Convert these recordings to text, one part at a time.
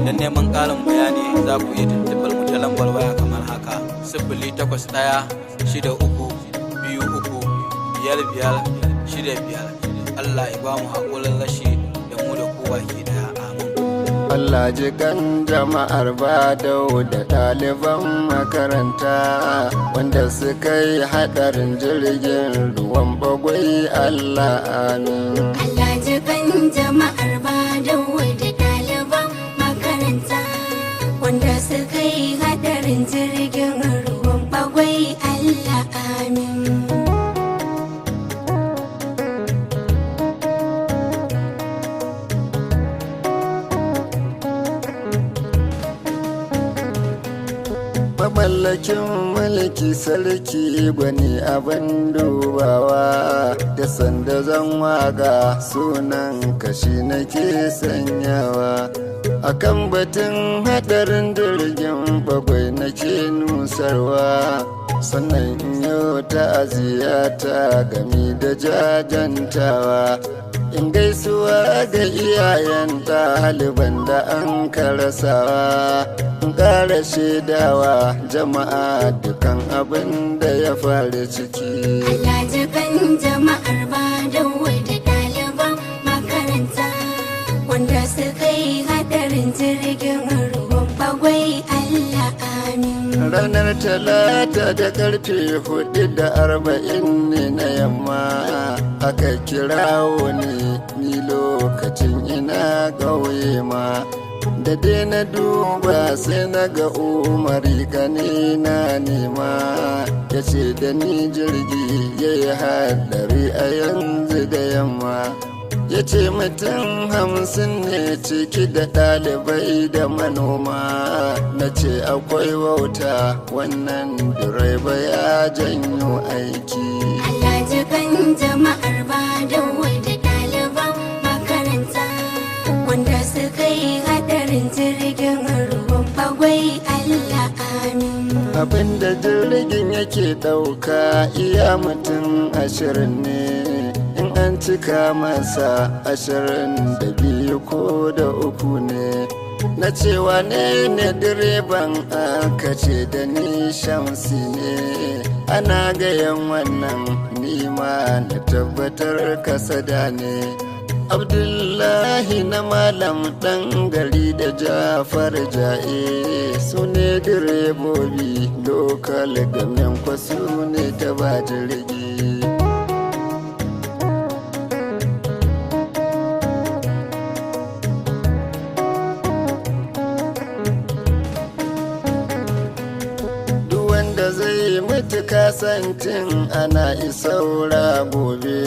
don neman ƙarin bayani za ku iya tuntuɓar mu ta lambar waya kamar haka: 081-23-23-55-65. Allah ya ba mu haƙurin rashi da mu da ku baki daya. Amin. Allah ji kan jama'ar Badau da ɗaliban makaranta wanda suka yi haɗarin jirgin ruwan bagwai. Allah amin. Allah ji kan jama'ar Badau da ɗaliban makaranta wanda suka yi haɗarin jirgin ruwan bagwai. Allah amin. Mamallakin mulki sarki gwani abin dubawa, da sanda zan waga sunan kashi nake sanyawa. Akan batun hadarin jirgin bagwai nake nusarwa, sannan in yau ta'aziyata gami da jajantawa. In gaisuwa ga iyayen ɗaliban da an karasawa, in ƙara shaidawa jama'a dukan abin da ya faru ciki. Allah ji kan jama'ar Badau da ɗaliban makaranta wanda suka yi haɗarin jirgin ruwan bagwai. Allah amin. Ranar Talata da karfe 4:40 ne na yamma aka kirawo ni lokacin ina ƙauye ma. Da dai na duba sai na ga Umari gani na nema, ya ce da ni jirgi ya yi haɗari a yanzu da yamma. Ya ce mutum 50 ne ciki da ɗalibai da manoma. Na ce akwai wauta, wannan direba ya janyo aiki. Allah ji kan jama'ar Badau da ɗaliban makaranta wanda suka yi haɗarin jirgin ruwan bagwai. Allah amin. Abinda jirgin yake ɗauka iya mutum 20 ne, in an cika masa 22 ko da 3 ne. Na cewa ne direban, aka ce da ni Shamsi ne. Ana gayan wannan nima na tabbatar kasada ne. Abdullahi na Malam ɗan gari da Jafar Ja'e su ne direbobi, lokal gamen kwasu ne ta ba jirgi. Zai mutu kasancin ana isaura gobe,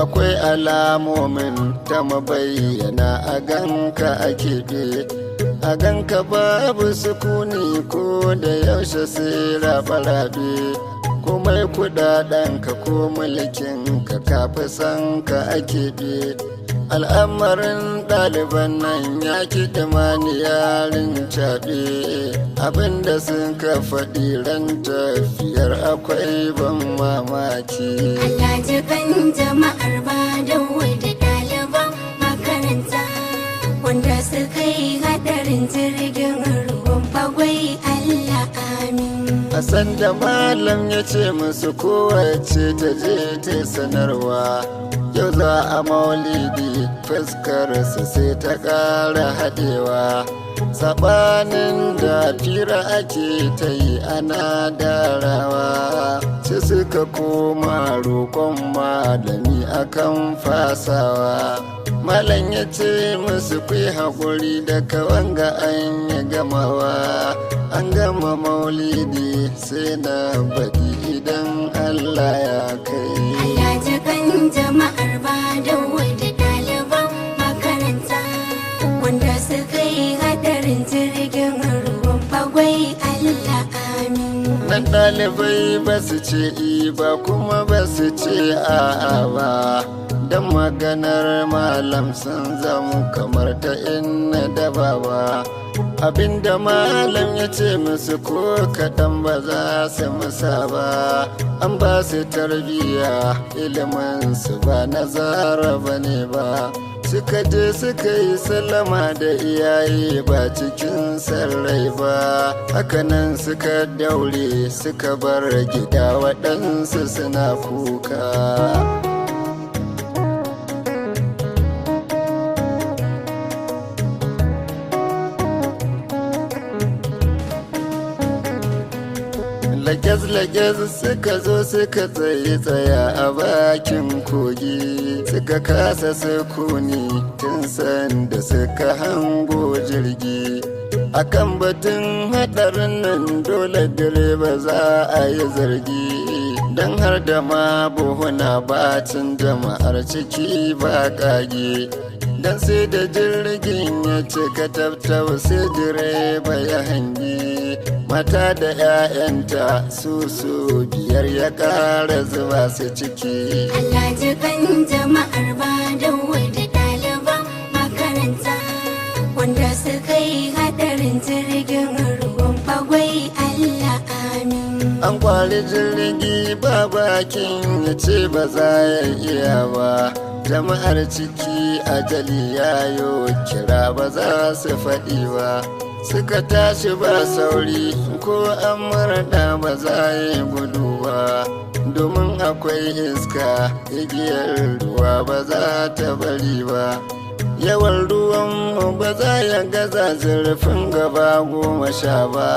akwai alamomin ta mabayyana a ganka a keɓe. A ganka babu sukuni ko da yaushe sai rabe-rabe, komai kudadenka ko mulkin ka kafi san ka a keɓe. Al'amarin ɗaliban nan ya ki mani yarin caɓe, abinda sun ka faɗi ran tafiyar akwai ban mamaki. Allah ji kan jama'ar Badau da ɗaliban makaranta wanda suka yi haɗarin jirgin ruwan bagwai. Allah amin. A sanda malam ya ce musu kowace ta je ta sanarwa, yau za a maulidi, fuskarsa sai ta ƙara haɗewa. Saɓanin da fira ake ta yi ana darawa, sai suka koma roƙon malami akan fasawa. Malam ya ce musu kai haƙuri da kawanga an yi gamawa, an gama maulidi sai na baɗi idan Allah ya kai. Allah ji kan jama'ar Badau da ɗaliban makaranta wanda suka yi haɗarin jirgin ruwan bagwai. Allah amin. Na ɗalibai ba su ce ba kuma ba su ce a'a ba, don maganar malam sun zamu kamar ta inna da baba. Abinda malam ya ce musu ko kaɗan ba za su musa ba, an ba su tarbiyya ilimin su ba nazara ba ne ba. suka je suka yi sallama da iyaye ba cikin sarrai ba, hakanan suka daure suka bar gida waɗansu suna kuka. Lagyaz-lagyaz suka zo suka tsaya a bakin kogi, suka kasa sukuni tun sanda suka hango jirgi. Akan batun hadarin nan dole direba za a yi zargi, don har da ma buhuna bacin jama'ar ciki ba kage. Dan sai da jirgin ya cika tabtab sai direba ya hangi mata da 'ya'yanta su biyar ya ƙara zuba su ciki. Allah ji kan jama'ar Badawa da ɗaliban makaranta wanda suka yi hadarin jirgin ruwan Bagwai, Allah amin. An kwali jirgi ba bakin ya ce ba za ya iya ba, jama'ar ciki ajali yayo kira ba za su faɗi ba. Suka tashi ba sauri ko an murɗa ba za yi gudu ba, domin akwai iska igiyar ruwa ba za ta bari ba. Yawan ruwan ba za ya gaza zurfin gaba 10 ba,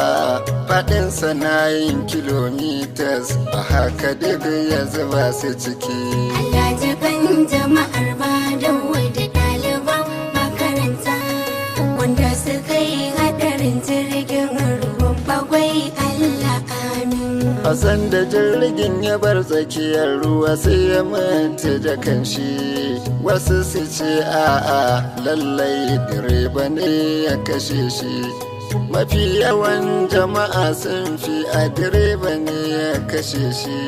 faɗinsa na yin kilomitas a haka duk ya zuba su ciki. Allah ji kan jama'ar Badawa da ɗaliban makaranta wanda suka yi hadarin jirgin ruwan Bagwai, Allah amin. A sanda jirgin ya bar tsakiyar ruwa sai ya manta da kanshi, wasu su ce a'a lallai direba ne ya kashe shi. Mafi yawan jama'a sun fi a direba ne ya kashe shi,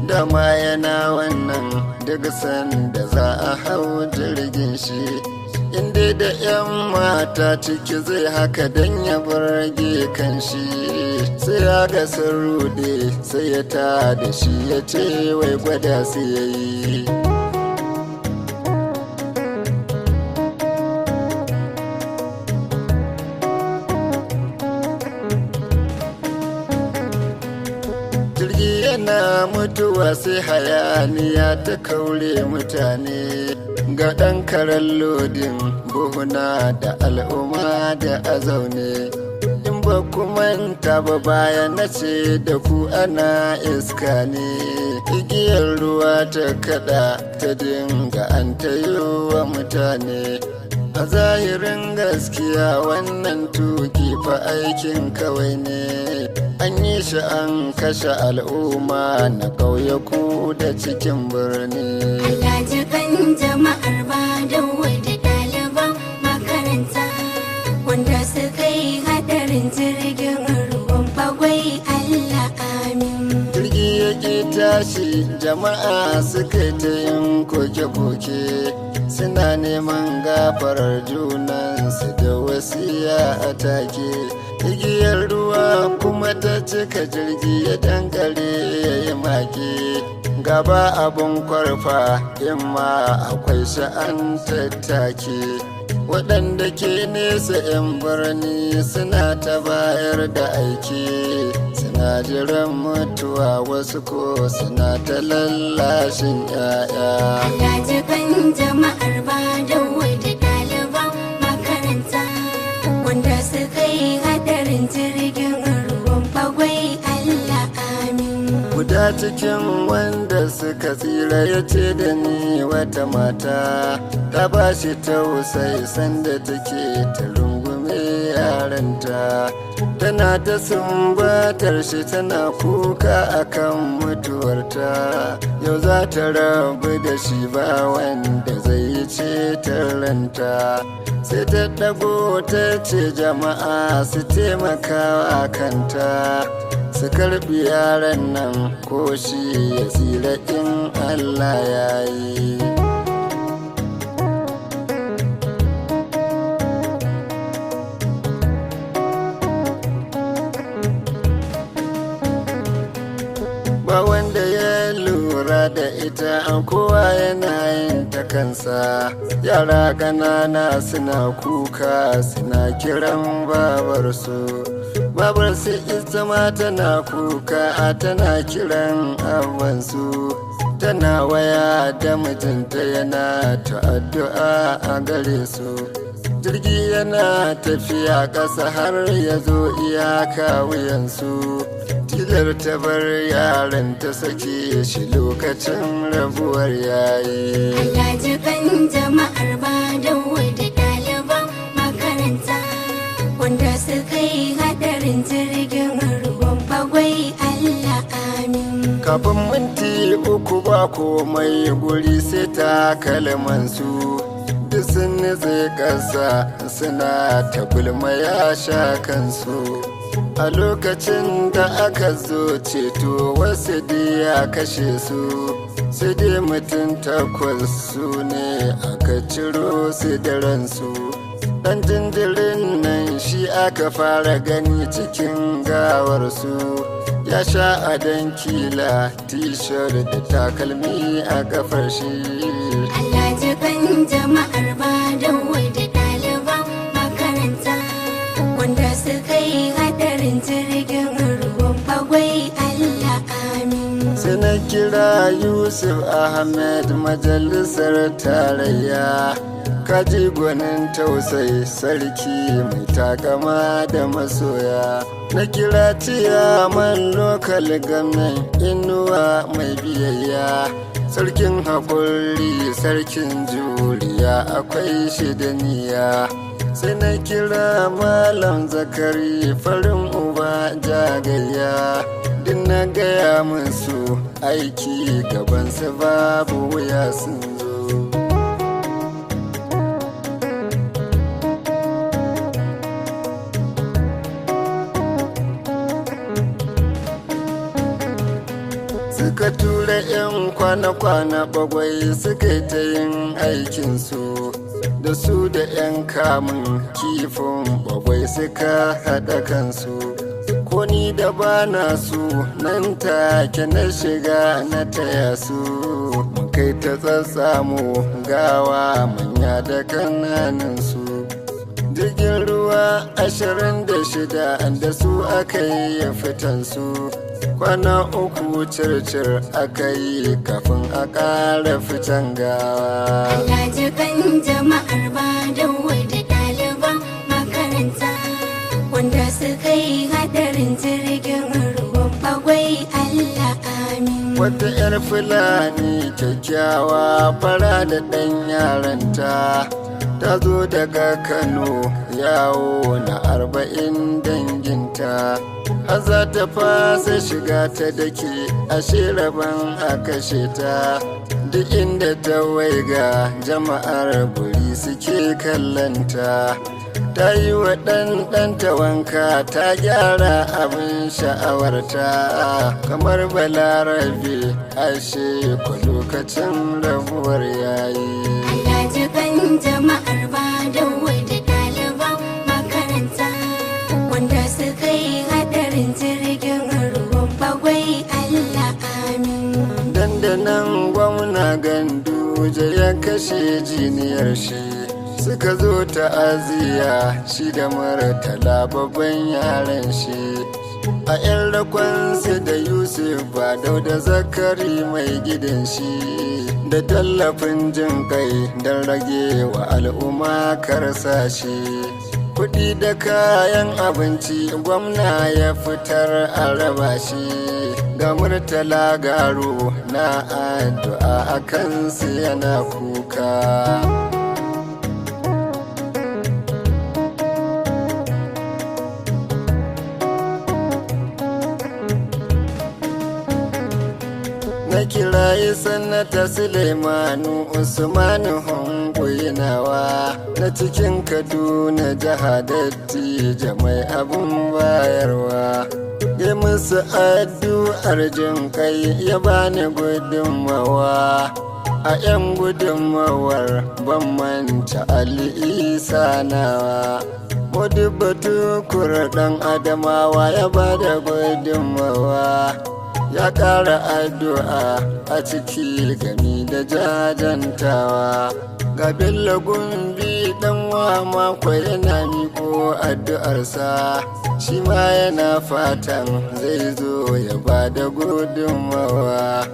dama yana wannan duk sanda za a hau jirgin shi. Inda da 'yan mata ciki zai haka don ya burge kan shi, sai ya ga sun rude sai ya ta da shi ya ce wai gwada su ya yi. Jirgi yana mutuwa sai hayaniya ta kaure mutane, ga ɗan karen lodin buhuna da al'umma da a zaune. In ba ku manta ba baya na ce da ku ana iska ne, igiyar ruwa ta kada ta dinga an tayo wa mutane. A zahirin gaskiya wannan tuki fa aikin kawai ne, an yi shi an kashe al'umma na ƙauyaku da cikin birni. Allah ji kan jama'ar Badawa da ɗaliban makaranta wanda suka yi hadarin jirgin ruwan Bagwai, Allah amin. Jirgi ya ƙi tashi jama'a suka ta yin koke-koke, suna neman gafarar junansu da wasiya a take. Igiyar ruwa kuma ta cika jirgi ya dankare ya yi make, gaba abun kwarfa in ma akwai sha'an tattake. Waɗanda ke nesa 'yan birni suna ta bayar da aiki, suna jiran mutuwa wasu ko suna ta lallashin 'ya'ya. Allah ji kan jama'ar Badawa da ɗaliban makaranta wanda suka yi hadarin jirgin ruwan Bagwai, Allah amin. Guda cikin wanda suka tsira ya ce da ni wata mata ta ba shi tausayi sanda take ta rungume yaranta, tana ta sumbatar shi tana kuka akan mutuwarta. Yau za ta rabu da shi ba wanda zai yi ceton ranta, sai ta ɗago ta ce jama'a su taimaka a kanta, su karbi yaran nan ko shi ya tsira in Allah ya yi. Ba ba wanda ya lura da ita, kowa yana yin ta kansa. Yara ƙanana suna kuka suna kiran babarsu, babarsu ita ma tana kuka tana kiran abansu. Tana waya da mijinta yana ta addu'a a gare su. Jirgi yana tafiya ƙasa har ya zo iyaka wuyansu. Tilar ta bar yaran ta sake shi lokacin rabuwar yayi. Allah ji kan jama'ar Badawa da ɗaliban makaranta wanda suka yi hadarin jirgin ruwan bagwai, Allah amin. Kafin minti uku ba komai guri sai takalmansu duk sun nutse ƙasa suna ta gulma ya sha kansu. A lokacin da aka zo ceto wasu ya kashe su, sai dai mutum 8 su ne aka ciro su da ransu. Ɗan jinjirin nan shi aka fara gani cikin gawarsu, ya sha adon kila t-shirt da takalmi a kafar shi. Allah ji kan jama'ar Badawa da ɗaliban makaranta wanda suka yi hadarin jirgin ruwan bagwai, Allah amin. Sai na kira Yusuf Ahmed majalisar tarayya, kaji gwanin tausayi sarki mai takama da masoya. Na kira ciyaman lokal gamen Inuwa mai biyayya, sarkin haƙuri sarkin juriya akwai shi da niyya. Sai na kira malam Zakari farin uba jagayya, duk na gaya musu aiki gabansu babu wuya sun zo. Suka tura 'yan kwana-kwana bagwai suka yi ta yin aikinsu, da su da 'yan kamun kifin bagwai suka haɗa kansu. Ko ni da bana su nan take na shiga na taya su, kai ta tsatsamu gawa manya da kananan su. Jirgin ruwa 26 da su aka yi fitansu, kwana 3 circir aka yi kafin a ƙara fitan gawa. Allah ji kan jama'ar Badawa da ɗaliban makaranta wanda suka yi hadarin jirgin ruwan bagwai, Allah amin. Wata 'yar Fulani kyakkyawa fara da ɗan yaranta, ta zo daga Kano yawo na 40 danginta. Har za ta fasa shiga ta dake ashe rabon a kashe ta. Duk inda ta waiga jama'ar buri suke kallanta. Ta yi wa ɗanɗanta wanka ta gyara abin sha'awarta, kamar Balarabe ashe ko lokacin rabuwar yayi. Allah ji kan jama'ar Badawa da ɗaliban makaranta wanda suka yi hadarin jirgin ruwan bagwai, Allah amin. Dandanan gwamna Ganduje ya kashe jiniyar shi, suka zo ta'aziyya shi da Murtala babban yaran shi. A 'yan rakwansu da Yusuf Badau da Zakari mai gidan shi, da tallafin jin kai don rage wa al'umma karsashi. Kuɗi da kayan abinci gwamna ya fitar a raba shi, ga Murtala Garo na addu'a a kansu yana kuka. Na kirayi sanata Suleimanu Usmanu Hungwinawa na cikin Kaduna jiha Dattija mai abun bayarwa. Ya musu addu'ar jin kai ya bani gudunmawa. A 'yan gudunmawar ban manta Ali Isa nawa. Modibatu Kura ɗan Adamawa ya bada gudunmawa. ya ƙara addu'a a ciki gami da jajantawa. Ga Bello Gumbi ɗan wa mako yana miko addu'arsa, shi ma yana fatan zai zo ya ba da gudunmawa.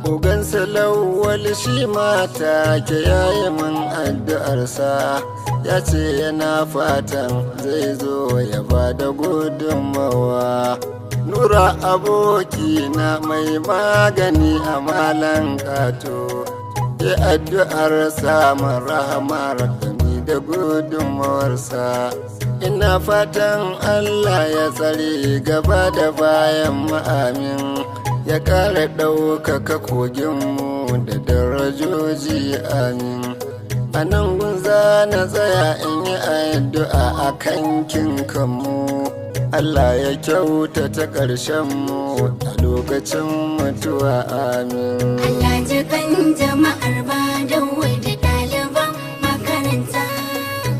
Ogansa Lawal shi mata ke yayi min addu'arsa, ya ce yana fatan zai zo ya ba da gudunmawa. Nura aboki na mai magani a malan kato, ya addu'ar samun rahamar gami da gudunmawarsa. Ina fatan Allah ya tsare gaba da bayan ma'amin, ya ƙara ɗaukaka koginmu da darajoji amin. A nan gunza na tsaya in yi addu'a a kankin kanmu, Allah ya kyautata ƙarshenmu a lokacin mutuwa amin. Allah ji kan jama'ar Badawa da ɗaliban makaranta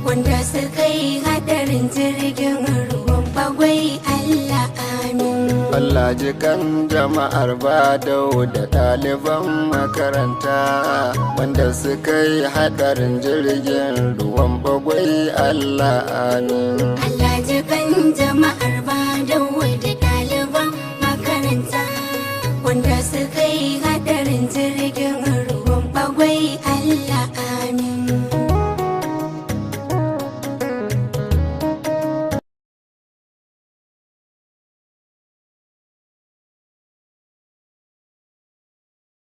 wanda suka yi hadarin jirgin ruwan bagwai Allah amin. Allah ji kan jama'ar Badawa da ɗaliban makaranta wanda suka yi hadarin jirgin ruwan bagwai Allah amin. Allah ji kan jama'ar